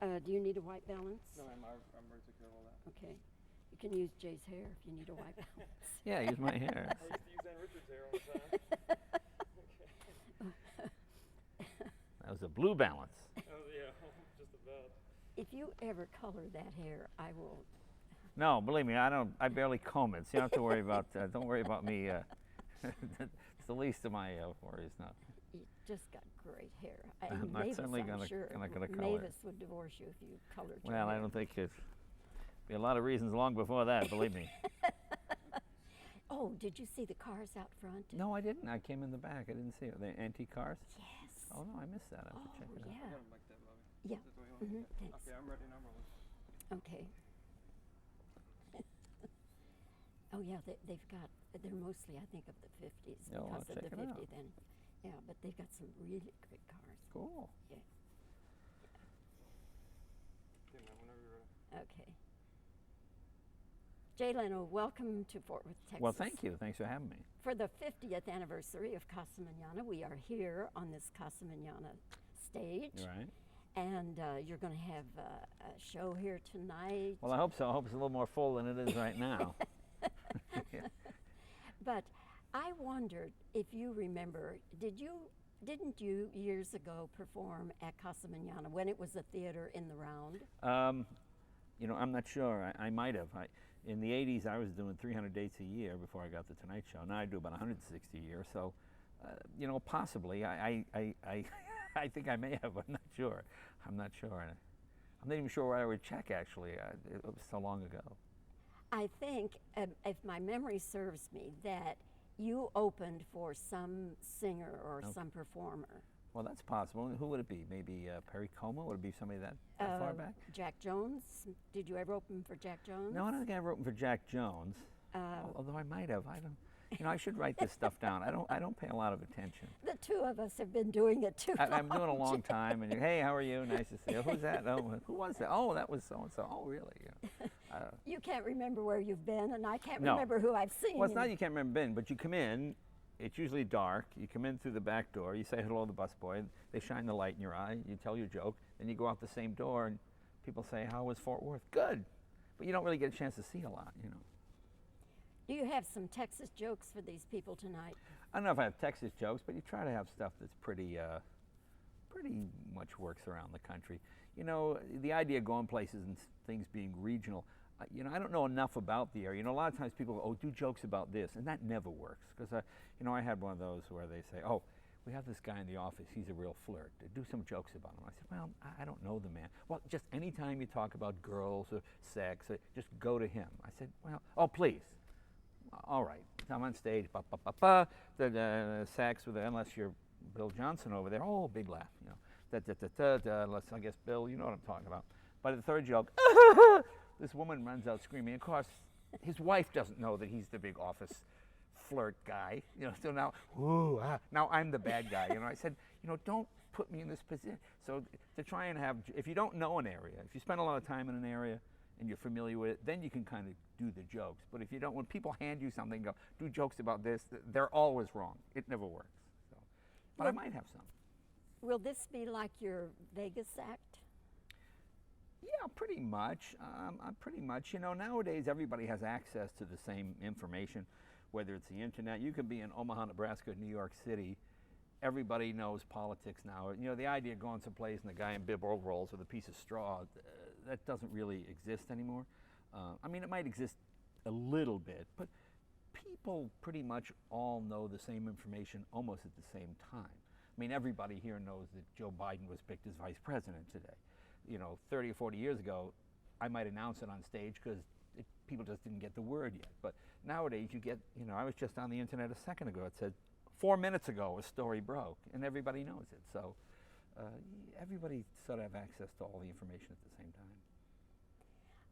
Do you need a white balance? No, I'm ready to care all that. Okay. You can use Jay's hair if you need a white balance. Yeah, use my hair. I used to use Ann Richards' hair all the time. That was a blue balance. Oh, yeah, just about. If you ever color that hair, I will. No, believe me, I don't. I barely comb it, so you don't have to worry about. Don't worry about me. It's the least of my worries now. You just got great hair. I'm not Mavis, certainly I'm gonna sure color it. Mavis would divorce you if you colored your Well, hair. I don't think it'd be a lot of reasons long before that. Believe me. Oh, did you see the cars out front? No, I didn't. I came in the back. I didn't see it. The antique cars. Yes. Oh no, I missed that. I have to check it out. Yeah. I got 'em like that, Bobbie. Yeah. That's what you want? Thanks. Okay, I'm ready now, Marlon. Okay. Oh yeah, they've got. They're mostly, I think, of the 50s Oh, I'll because of check the it out. 50 then. Yeah, but they've got some really great cars. Cool. Yeah. Okay, man, whenever you're ready. Okay. Jay Leno, welcome to Fort Worth, Texas. Well, thank you. Thanks for having me. For the 50th anniversary of Casa Mañana, we are here on this Casa Mañana stage. Right. And you're going to have a show here tonight. Well, I hope so. I hope it's a little more full than it is right now. Yeah. But I wondered if you remember, didn't you years ago perform at Casa Mañana when it was a theater in the round? You know, I'm not sure. I might have. In the 80s, I was doing 300 dates a year before I got the Tonight Show. Now I do about 160 a year. So, you know, possibly. I think I may have. I'm not sure. I'm not sure. I'm not even sure where I would check, actually. It was so long ago. I think, if my memory serves me, that you opened for some singer or some performer. Well, that's possible. Who would it be? Maybe Perry Como? Would it be somebody that far back? Jack Jones. Did you ever open for Jack Jones? No, I don't think I ever opened for Jack Jones. Although I might have. I don't. You know, I should write this stuff down. I don't pay a lot of attention. The two of us have been doing it too long. I'm doing a long time, and hey, how are you? Nice to see you. Who's that? Oh, who was that? Oh, that was so and so. Oh, really? Yeah. You can't remember where you've been, and I can't No. remember who I've seen. Well, it's not you can't remember Ben, but you come in. It's usually dark. You come in through the back door. You say hello to the busboy. They shine the light in your eye. You tell your joke. Then you go out the same door, and people say, "How was Fort Worth?" Good, but you don't really get a chance to see a lot, you know. Do you have some Texas jokes for these people tonight? I don't know if I have Texas jokes, but you try to have stuff that's pretty much works around the country. You know, the idea of going places and things being regional. You know, I don't know enough about the area. You know, a lot of times people go, "Oh, do jokes about this," and that never works. Because, you know, I had one of those where they say, "Oh, we have this guy in the office. He's a real flirt. Do some jokes about him." I said, "Well, I don't know the man." "Well, just any time you talk about girls or sex, just go to him." I said, "Well, oh, please." All right, I'm on stage, the sax with unless you're Bill Johnson over there. Oh, big laugh, you know. Unless I guess Bill, you know what I'm talking about. By the third joke, this woman runs out screaming. Of course, his wife doesn't know that he's the big office flirt guy. You know, so now I'm the bad guy. You know, I said, you know, don't put me in this position. So to try and have, if you don't know an area, if you spend a lot of time in an area and you're familiar with it, then you can kind of do the jokes. But if you don't, when people hand you something, go do jokes about this, they're always wrong. It never works. So, but I might have some. Will this be like your Vegas act? Yeah, pretty much. Pretty much. You know, nowadays everybody has access to the same information, whether it's the internet. You could be in Omaha, Nebraska, New York City. Everybody knows politics now. You know, the idea of going someplace and the guy in bib overalls with a piece of straw, that doesn't really exist anymore. I mean, it might exist a little bit, but people pretty much all know the same information almost at the same time. I mean, everybody here knows that Joe Biden was picked as vice president today. You know, 30 or 40 years ago, I might announce it on stage because people just didn't get the word yet. But nowadays, you get, you know, I was just on the internet a second ago. It said 4 minutes ago a story broke, and everybody knows it. So everybody sort of have access to all the information at the same time.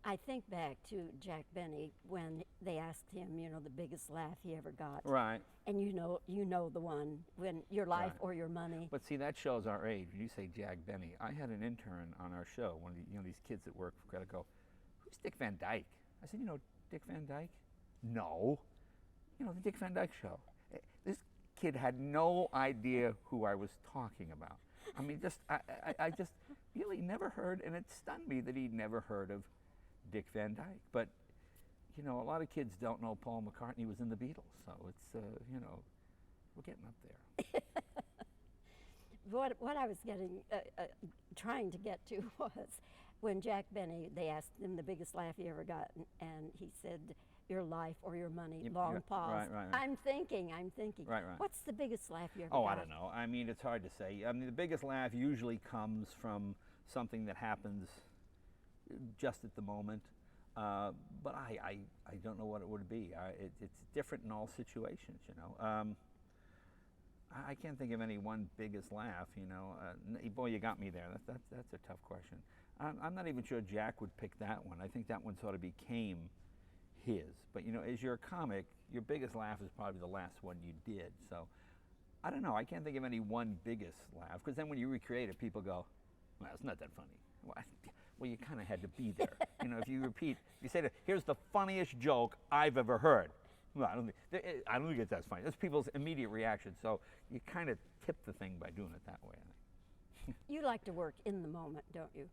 I think back to Jack Benny when they asked him, you know, the biggest laugh he ever got. Right. And you know the one, when your life or your money. But see, that shows our age. When you say Jack Benny, I had an intern on our show, one of the, you know, these kids that work for Credit go, "Who's Dick Van Dyke?" I said, "You know Dick Van Dyke?" "No." "You know, the Dick Van Dyke Show." This kid had no idea who I was talking about. I mean, I just really never heard, and it stunned me that he'd never heard of Dick Van Dyke. But, you know, a lot of kids don't know Paul McCartney was in the Beatles, so it's, you know, we're getting up there. What I was trying to get to was when Jack Benny, they asked him the biggest laugh he ever got, and he said, "Your life or your money." Long pause. Right. I'm thinking. Right. What's the biggest laugh you ever got? Oh, I don't know. I mean, it's hard to say. I mean, the biggest laugh usually comes from something that happens just at the moment. But I don't know what it would be. It's different in all situations, you know. I can't think of any one biggest laugh, you know. Boy, you got me there. That's a tough question. I'm not even sure Jack would pick that one. I think that one sort of became his. But, you know, as you're a comic, your biggest laugh is probably the last one you did. So, I don't know. I can't think of any one biggest laugh. Because then when you recreate it, people go, well, it's not that funny. Well, you kind of had to be there. You know, if you say, here's the funniest joke I've ever heard. Well, I don't think it's that funny. That's people's immediate reaction. So you kind of tip the thing by doing it that way, I think. You like to work in the moment, don't you?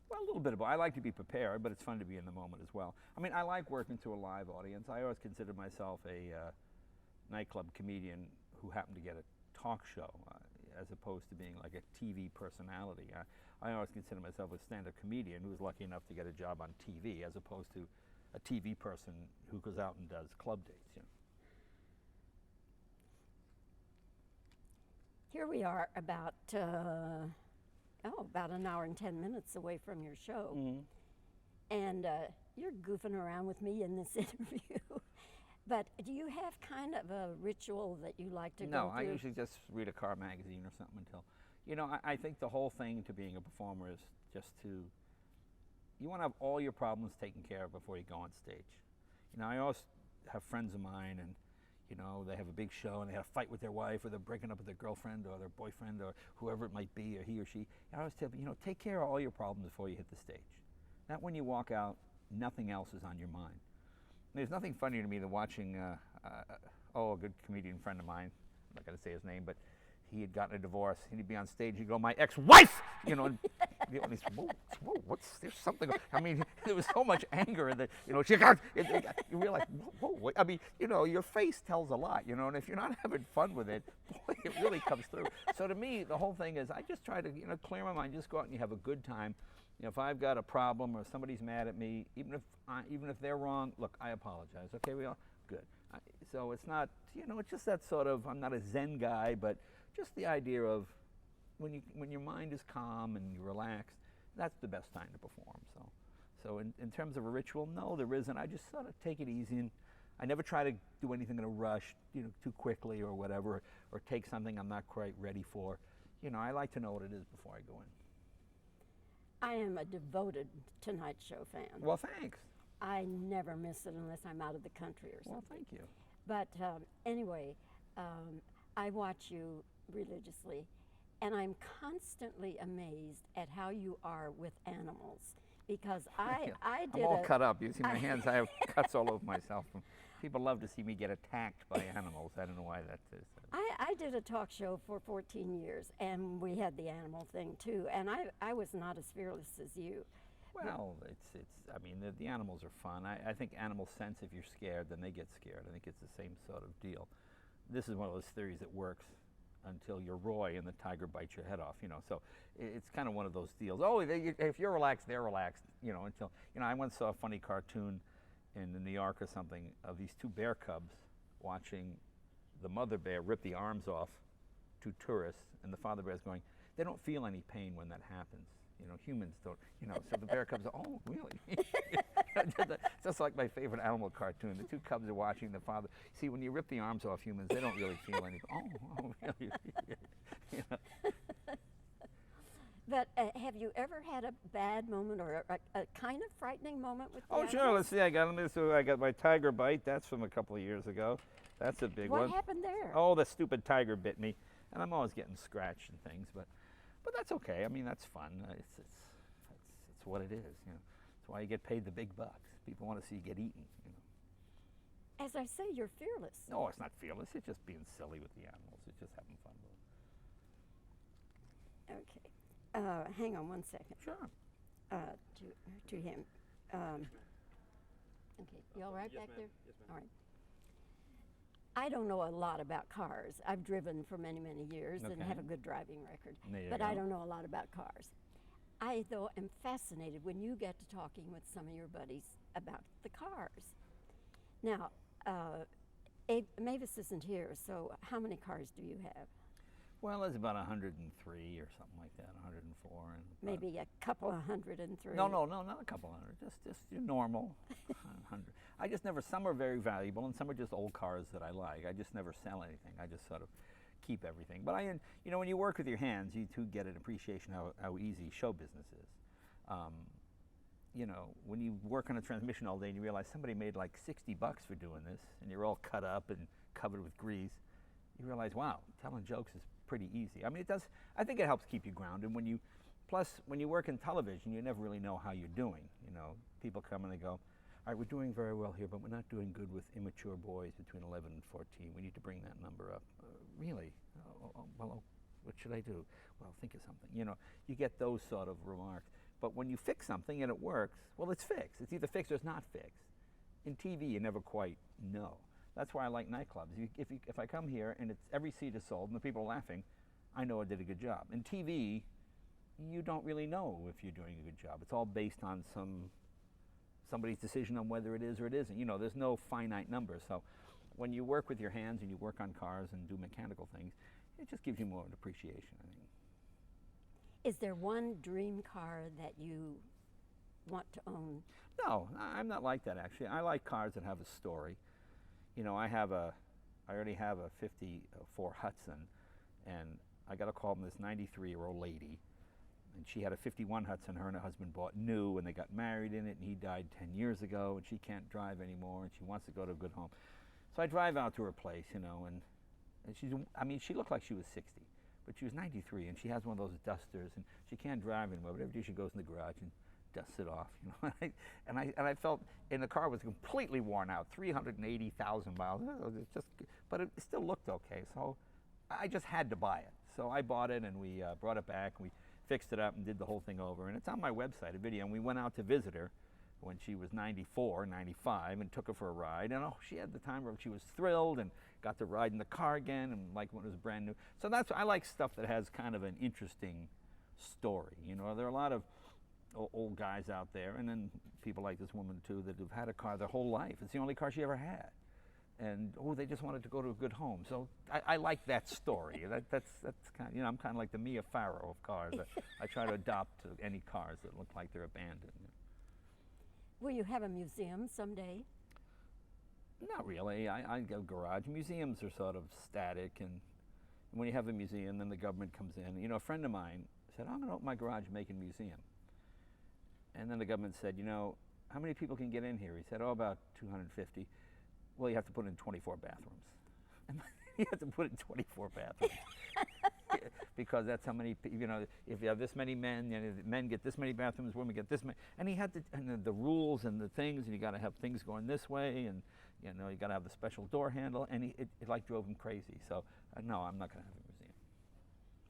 Well, a little bit of both. I like to be prepared, but it's fun to be in the moment as well. I mean, I like working to a live audience. I always consider myself a nightclub comedian who happened to get a talk show, as opposed to being like a TV personality. I always consider myself a stand-up comedian who was lucky enough to get a job on TV, as opposed to a TV person who goes out and does club dates. You know. Here we are about an hour and 10 minutes away from your show. Mm-hmm. And you're goofing around with me in this interview. But do you have kind of a ritual that you like to go No, through? I usually just read a car magazine or something until, you know, I think the whole thing to being a performer is just you want to have all your problems taken care of before you go on stage. You know, I always have friends of mine, and you know, they have a big show and they have a fight with their wife, or they're breaking up with their girlfriend or their boyfriend or whoever it might be, or he or she. I always tell people, you know, take care of all your problems before you hit the stage. That when you walk out, nothing else is on your mind. There's nothing funnier to me than watching, a good comedian friend of mine, I'm not going to say his name, but he had gotten a divorce, and he'd be on stage, he'd go, "My ex-wife!" You know, and he said, whoa, there's something, I mean, there was so much anger that, you know, you realize, whoa, I mean, you know, your face tells a lot, you know, and if you're not having fun with it, boy, it really comes through. So to me, the whole thing is, I just try to, you know, clear my mind, just go out and you have a good time. You know, if I've got a problem or somebody's mad at me, even if they're wrong, look, I apologize. Okay, we all good. So it's not, you know, it's just that sort of, I'm not a Zen guy, but just the idea of when your mind is calm and you're relaxed, that's the best time to perform. So in terms of a ritual, no, there isn't. I just sort of take it easy, and I never try to do anything in a rush, you know, too quickly or whatever, or take something I'm not quite ready for. You know, I like to know what it is before I go in. I am a devoted Tonight Show fan. Well, thanks. I never miss it unless I'm out of the country or something. Well, thank you. But anyway, I watch you religiously, and I'm constantly amazed at how you are with animals. Because I did I'm all cut up. You see my hands, I have cuts all over myself. People love to see me get attacked by animals. I don't know why that is. I did a talk show for 14 years, and we had the animal thing too, and I was not as fearless as you. Well, I mean, the animals are fun. I think animals sense if you're scared, then they get scared. I think it's the same sort of deal. This is one of those theories that works until you're Roy and the tiger bites your head off, you know. So it's kind of one of those deals. Oh, if you're relaxed, they're relaxed, you know, until, you know, I once saw a funny cartoon in New York or something of these two bear cubs watching the mother bear rip the arms off two tourists, and the father bear's going, they don't feel any pain when that happens. You know, humans don't, you know, so the bear cubs are, oh, really? Just like my favorite animal cartoon. The two cubs are watching the father. See, when you rip the arms off humans, they don't really feel anything. Oh, really? You know? But have you ever had a bad moment or a kind of frightening moment with the Oh, sure. animals? Let's see. I got my tiger bite. That's from a couple of years ago. That's a big one. What happened there? Oh, the stupid tiger bit me, and I'm always getting scratched and things, but that's okay. I mean, that's fun. It's what it is. You know, that's why you get paid the big bucks. People want to see you get eaten. You know. As I say, you're fearless. No, it's not fearless. It's just being silly with the animals. It's just having fun with them. Okay. Hang on one second. Sure. To him. Okay. You all right Yes, back ma'am. there? Yes, ma'am. All right. I don't know a lot about cars. I've driven for many, many years and Okay. have a good driving record. There you But I go. don't know a lot about cars. I, though, am fascinated when you get to talking with some of your buddies about the cars. Now, Mavis isn't here, so how many cars do you have? Well, there's about 103 or something like that, 104. And Maybe a couple of 103. No, not a couple hundred. Just your normal 100. I just never. Some are very valuable, and some are just old cars that I like. I just never sell anything. I just sort of keep everything. But when you work with your hands, you too get an appreciation how easy show business is. When you work on a transmission all day and you realize somebody made like $60 for doing this, and you're all cut up and covered with grease, you realize, wow, telling jokes is pretty easy. I mean, it does. I think it helps keep you grounded. Plus, when you work in television, you never really know how you're doing. People come and they go, all right, we're doing very well here, but we're not doing good with immature boys between 11 and 14. We need to bring that number up. Really? Well, what should I do? Well, think of something. You get those sort of remarks. But when you fix something and it works, well, it's fixed. It's either fixed or it's not fixed. In TV, you never quite know. That's why I like nightclubs. If I come here and every seat is sold and the people are laughing, I know I did a good job. In TV, you don't really know if you're doing a good job. It's all based on somebody's decision on whether it is or it isn't. There's no finite number. So when you work with your hands and you work on cars and do mechanical things, it just gives you more of an appreciation, I think. Is there one dream car that you want to own? No, I'm not like that, actually. I like cars that have a story. I already have a 54 Hudson, and I got a call from this 93-year-old lady, and she had a 51 Hudson her and her husband bought new, and they got married in it, and he died 10 years ago, and she can't drive anymore, and she wants to go to a good home. So I drive out to her place, and she looked like she was 60, but she was 93, and she has one of those dusters, and she can't drive anymore, but every day she goes in the garage and dusts it off, and I felt, and the car was completely worn out, 380,000 miles, but it still looked okay, so I just had to buy it. So I bought it, and we brought it back, and we fixed it up and did the whole thing over, and it's on my website, a video, and we went out to visit her when she was 94, 95, and took her for a ride, and she had the time where she was thrilled and got to ride in the car again, and like when it was brand new. So I like stuff that has kind of an interesting story. There are a lot of old guys out there, and then people like this woman too that have had a car their whole life. It's the only car she ever had, and they just wanted to go to a good home. So I like that story. That's kind of, I'm kind of like the Mia Farrow of cars. I try to adopt any cars that look like they're abandoned. Will you have a museum someday? Not really. I go garage. Museums are sort of static, and when you have a museum, then the government comes in. A friend of mine said, I'm going to open my garage and make a museum. And then the government said, how many people can get in here? He said, about 250. Well, you have to put in 24 bathrooms. And you have to put in 24 bathrooms. Because that's how many, if you have this many men, men get this many bathrooms, women get this many. And he had the rules and the things, and you got to have things going this way, and you got to have the special door handle, and it like drove him crazy. So no, I'm not going to have a museum.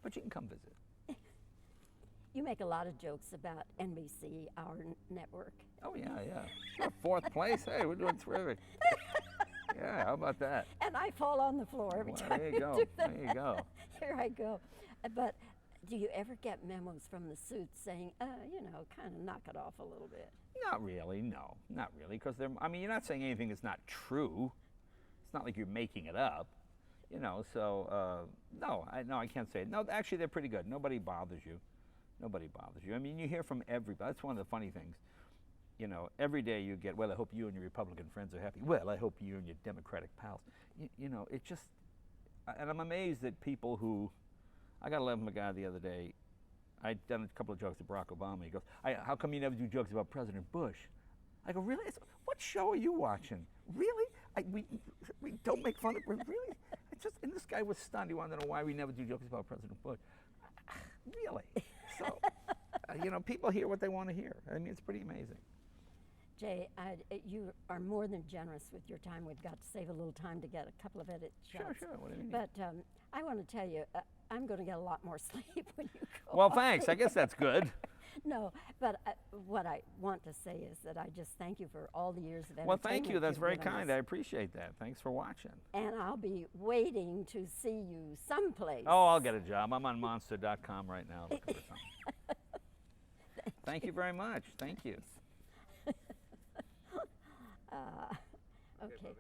But you can come visit. You make a lot of jokes about NBC, our network. Oh yeah. We're fourth place. Hey, we're doing terrific. Yeah, how about that? And I fall on the floor every time there you you go. do that. There you go. Here I go. But do you ever get memos from the suits saying, kind of knock it off a little bit? Not really, no. Not really, because you're not saying anything that's not true. It's not like you're making it up, so, no, I can't say it. No, actually, they're pretty good. Nobody bothers you. Nobody bothers you. You hear from everybody. That's one of the funny things. Every day you get, well, I hope you and your Republican friends are happy. Well, I hope you and your Democratic pals. It just, and I'm amazed that people who, I got a letter from a guy the other day. I'd done a couple of jokes to Barack Obama. He goes, how come you never do jokes about President Bush? I go, really? What show are you watching? Really? We don't make fun of, really? And this guy was stunned. He wanted to know why we never do jokes about President Bush. Really? So, people hear what they want to hear. It's pretty amazing. Jay, you are more than generous with your time. We've got to save a little time to get a couple of edit shots. Sure. What do you mean? But I want to tell you, I'm going to get a lot more sleep when you go. Well, off thanks. I guess that's good. No, but what I want to say is that I just thank you for all the years of entertainment. Well, thank you. That's you've very given kind. us. I appreciate that. Thanks for watching. And I'll be waiting to see you someplace. Oh, I'll get a job. I'm on monster.com right now looking for something. Thank you very much. Thank you. Okay. Bobbie.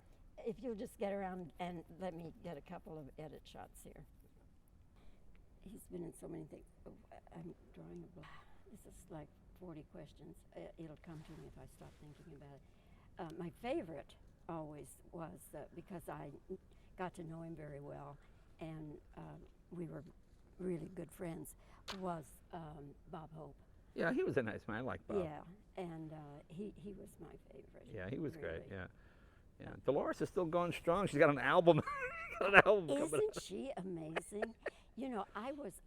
If you'll just get around and let me get a couple of edit shots here. He's been in so many things. Oh, I'm drawing a blank. This is like 40 questions. It'll come to me if I stop thinking about it. My favorite always was, because I got to know him very well, and we were really good friends, was Bob Hope. Yeah, he was a nice man. I like Bob. Yeah, and he was my favorite. Yeah, he was great. really. Yeah. Yeah. Dolores is still going strong. She's got an album. Got an album coming out. Isn't she amazing? You know,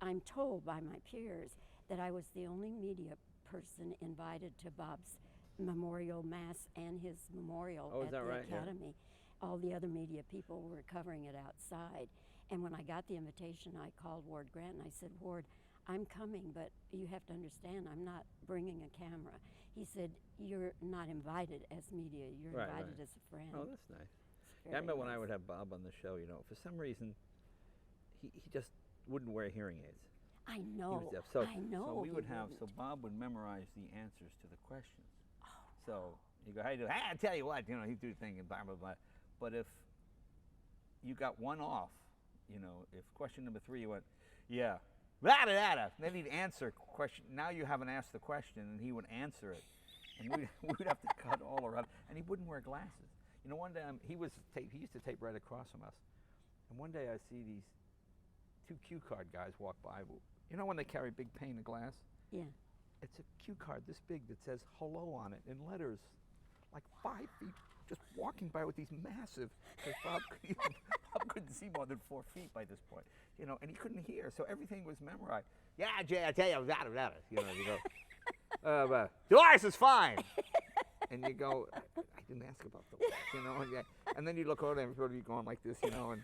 I'm told by my peers that I was the only media person invited to Bob's memorial mass and his memorial Oh, is at that the right? Yeah. Academy. All the other media people were covering it outside. And when I got the invitation, I called Ward Grant and I said, Ward, I'm coming, but you have to understand, I'm not bringing a camera. He said, you're not invited as media, you're Right, invited right. as a friend. Oh, that's nice. It's Yeah, I very remember when I nice. would have Bob on the show, you know, for some reason, he just wouldn't wear hearing aids. I He know, was deaf. So, I know. So we he would have, wouldn't. so Bob would memorize the answers to the questions. Oh, So you go, how you doing? Hey, I tell you what, you know, he'd do the thing and blah, blah, blah. But if you got one off, you know, if question number 3 you went, yeah, blah, blah, blah, blah, then he'd answer question. Now you haven't asked the question, and he would answer it. And we'd have to cut all around. And he wouldn't wear glasses. You know, one day he used to tape right across from us. And one day I see these 2 cue card guys walk by. You know when they carry big pane of glass? yeah. It's a cue card this big that says hello on it in letters, like 5 feet, just walking by with these massive, because Bob couldn't see more than 4 feet by this point, you know, and he couldn't hear, so everything was memorized. Yeah, Jay, I tell you, you know, you go, Dolores is fine. And you go, I didn't ask about Dolores, you know, and then you look over and everybody going like this, you know,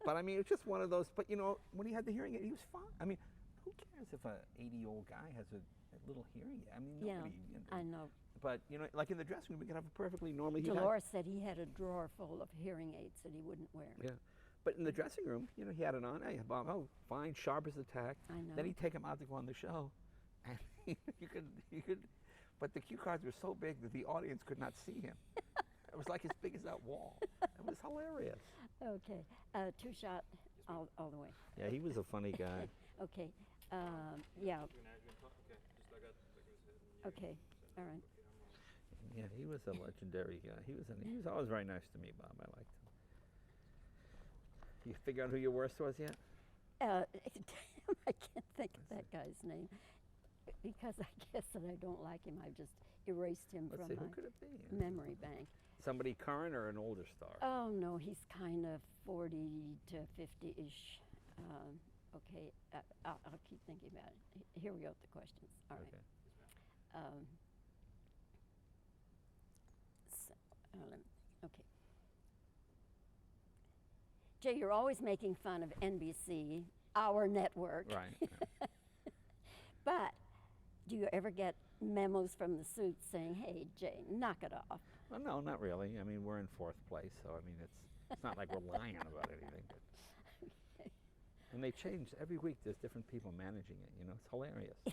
but I mean, it's just one of those, but you know, when he had the hearing aid, he was fine. I mean, who cares if a 80-year-old guy has a little hearing aid? I mean, Yeah, nobody. You know, I know. but you know, like in the dressing room, we could have a perfectly normal. He had- Dolores said he had a drawer full of hearing aids that he wouldn't wear. Yeah, but in the dressing room, you know, he had it on. Hey, Bob, oh, fine, sharp as a tack. I know. Then he'd take him out to go on the show, and you could, but the cue cards were so big that the audience could not see him. It was like as big as that wall. It was hilarious. Okay, 2-shot all the way. Yeah, he was a funny guy. Okay, yeah, Okay, just I got like his head. And okay, all right. Yeah, he was a legendary guy. He was always very nice to me, Bob. I liked him. You figure out who your worst was yet? Damn, I can't think of that guy's name because I guess that I don't like him. I've just erased him Let's from see, who my could it be? memory bank. Somebody current or an older star? Oh no, he's kind of 40 to 50-ish. Okay, I'll keep thinking about it. Here we go with the questions. All right. Okay. Okay. Jay, you're always making fun of NBC, our network. Right. Yeah. But do you ever get memos from the suits saying, "Hey, Jay, knock it off"? Well, no, not really. I mean, we're in 4th place, so I mean, it's not like we're lying about anything. But, and they change every week. There's different people managing it. You know, it's hilarious. I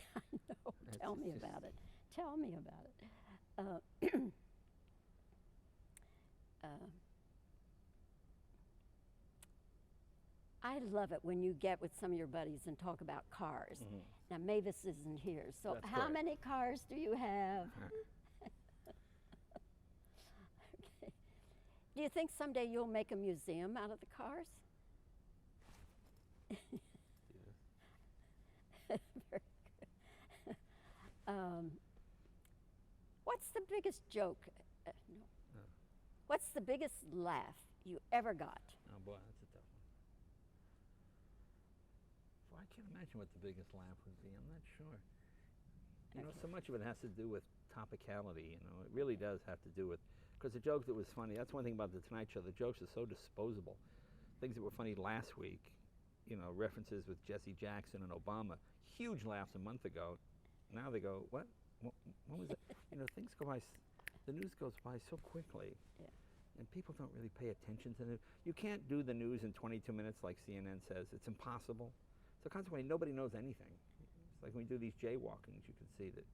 know. It's Tell me just- about it. Tell me about it. I love it when you get with some of your buddies and talk about cars. Mhm. Now, Mavis isn't here, so That's how great. many cars do you have? Okay. Do you think someday you'll make a museum out of the cars? Very good. What's the biggest joke? No. What's the biggest laugh you ever got? Oh boy, that's a tough one. Well, I can't imagine what the biggest laugh would be. I'm not sure. You know, so much of it has to do with topicality. You know, it really does have to do with because the joke that was funny. That's one thing about the Tonight Show. The jokes are so disposable. Things that were funny last week you know, references with Jesse Jackson and Obama. Huge laughs a month ago. Now they go, what? What was it? You know, things go by, the news goes by so quickly. Yeah. And people don't really pay attention to the news. You can't do the news in 22 minutes like CNN says. It's impossible. So consequently, nobody knows anything. It's like when we do these jaywalkings, you can see that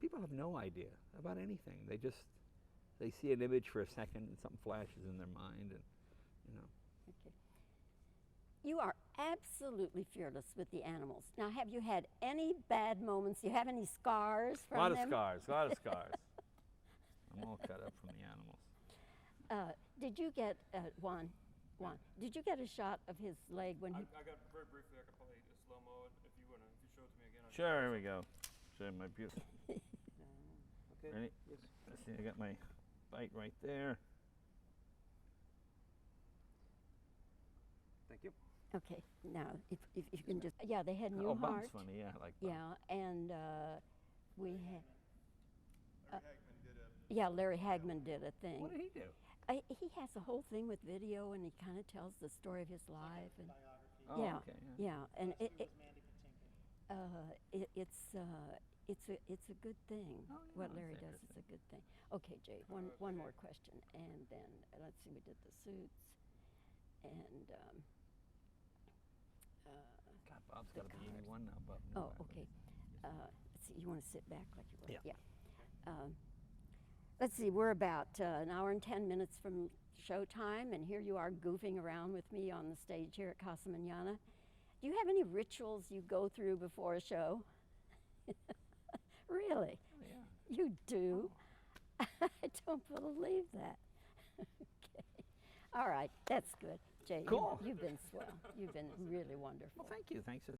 people have no idea about anything. They see an image for a second and something flashes in their mind, and, you know. Okay. You are absolutely fearless with the animals. Now, have you had any bad moments? Do you have any scars from A lot them? of scars. I'm all cut up from the animals. Did you get Juan? Did you get a shot of his leg when he? I got very briefly. I could probably slow-mo it if you show it to me again. Sure, here we go. Show you my beautiful. Okay. Ready? Yes. Let's see, I got my bite right there. Thank you. Okay. Now, if you can just they had new Oh, heart. Bum's funny, yeah, I like Bum. Yeah, and we had. Larry Hagman did a thing. Yeah, Larry Hagman did a thing. What did he do? He has a whole thing with video, and he kind of tells the story of his life. And Biography. Oh, yeah, okay, yeah, and Last year was Mandy Patinkin. it's a good thing. Oh, yeah, What that's Larry does is a interesting. good thing. Okay, Jay, one more question, and then let's see, we did the suits, and God, Bob's the got to be cars. 81 now, Bob. oh, okay. Let's see, you want to sit back like you were? Yeah. Let's see, we're about an hour and 10 minutes from showtime, and here you are goofing around with me on the stage here at Casa Manana. Do you have any rituals you go through before a show? Really? Oh, yeah. You do? I don't believe that. Okay. All right, that's good. Jay, Cool. you've been swell. You've been really wonderful. Well, thank you. Thanks for